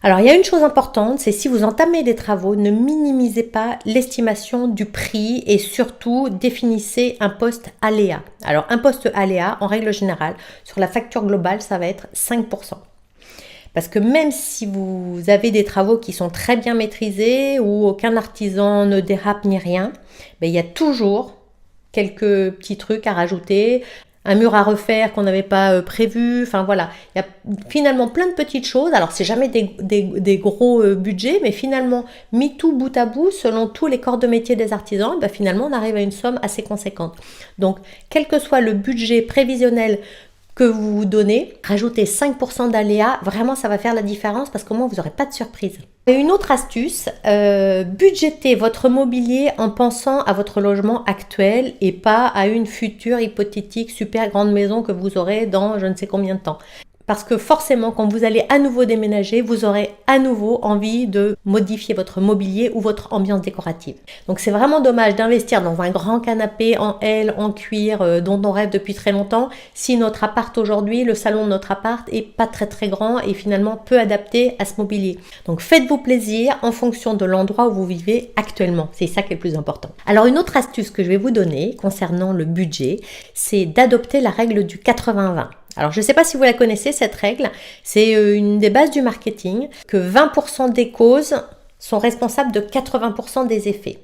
Alors, il y a une chose importante, c'est si vous entamez des travaux, ne minimisez pas l'estimation du prix et surtout définissez un poste aléa. Alors, un poste aléa, en règle générale, sur la facture globale, ça va être 5%. Parce que même si vous avez des travaux qui sont très bien maîtrisés, où aucun artisan ne dérape ni rien, il y a toujours quelques petits trucs à rajouter, un mur à refaire qu'on n'avait pas prévu, enfin voilà, il y a finalement plein de petites choses. Alors c'est jamais des gros budgets, mais finalement mis tout bout à bout, selon tous les corps de métier des artisans, finalement on arrive à une somme assez conséquente. Donc quel que soit le budget prévisionnel que vous vous donnez, rajoutez 5% d'aléas, vraiment ça va faire la différence parce qu'au moins vous n'aurez pas de surprise. Et une autre astuce, budgétez votre mobilier en pensant à votre logement actuel et pas à une future hypothétique super grande maison que vous aurez dans je ne sais combien de temps. Parce que forcément, quand vous allez à nouveau déménager, vous aurez à nouveau envie de modifier votre mobilier ou votre ambiance décorative. Donc c'est vraiment dommage d'investir dans un grand canapé en L, en cuir, dont on rêve depuis très longtemps, si notre appart aujourd'hui, le salon de notre appart, est pas très très grand et finalement peu adapté à ce mobilier. Donc faites-vous plaisir en fonction de l'endroit où vous vivez actuellement. C'est ça qui est le plus important. Alors une autre astuce que je vais vous donner concernant le budget, c'est d'adopter la règle du 80-20. Alors, je ne sais pas si vous la connaissez, cette règle. C'est une des bases du marketing, que 20% des causes sont responsables de 80% des effets.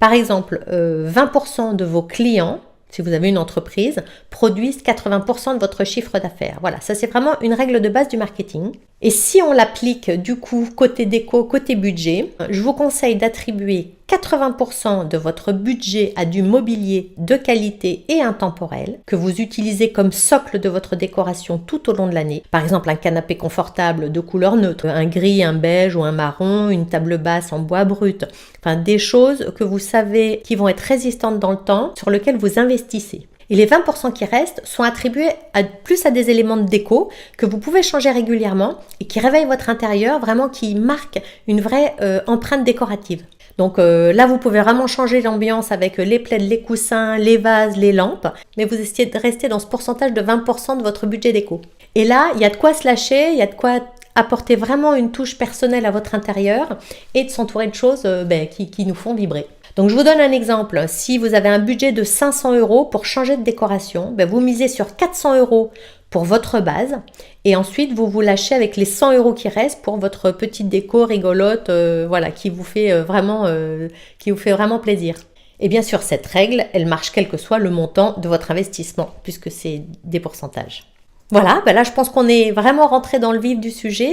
Par exemple, 20% de vos clients, si vous avez une entreprise, produisent 80% de votre chiffre d'affaires. Voilà, ça c'est vraiment une règle de base du marketing. Et si on l'applique du coup côté déco, côté budget, je vous conseille d'attribuer 80% de votre budget à du mobilier de qualité et intemporel que vous utilisez comme socle de votre décoration tout au long de l'année. Par exemple, un canapé confortable de couleur neutre, un gris, un beige ou un marron, une table basse en bois brut. Enfin, des choses que vous savez qui vont être résistantes dans le temps, sur lesquelles vous investissez. Et les 20% qui restent sont attribués plus à des éléments de déco que vous pouvez changer régulièrement et qui réveillent votre intérieur, vraiment qui marquent une vraie empreinte décorative. Donc là, vous pouvez vraiment changer l'ambiance avec les plaids, les coussins, les vases, les lampes, mais vous essayez de rester dans ce pourcentage de 20% de votre budget déco. Et là, il y a de quoi se lâcher, il y a de quoi apporter vraiment une touche personnelle à votre intérieur et de s'entourer de choses qui nous font vibrer. Donc je vous donne un exemple, si vous avez un budget de 500 € pour changer de décoration, vous misez sur 400 € pour votre base et ensuite vous vous lâchez avec les 100 € qui restent pour votre petite déco rigolote qui vous fait vraiment plaisir. Et bien sûr cette règle, elle marche quel que soit le montant de votre investissement puisque c'est des pourcentages. Voilà, là je pense qu'on est vraiment rentré dans le vif du sujet.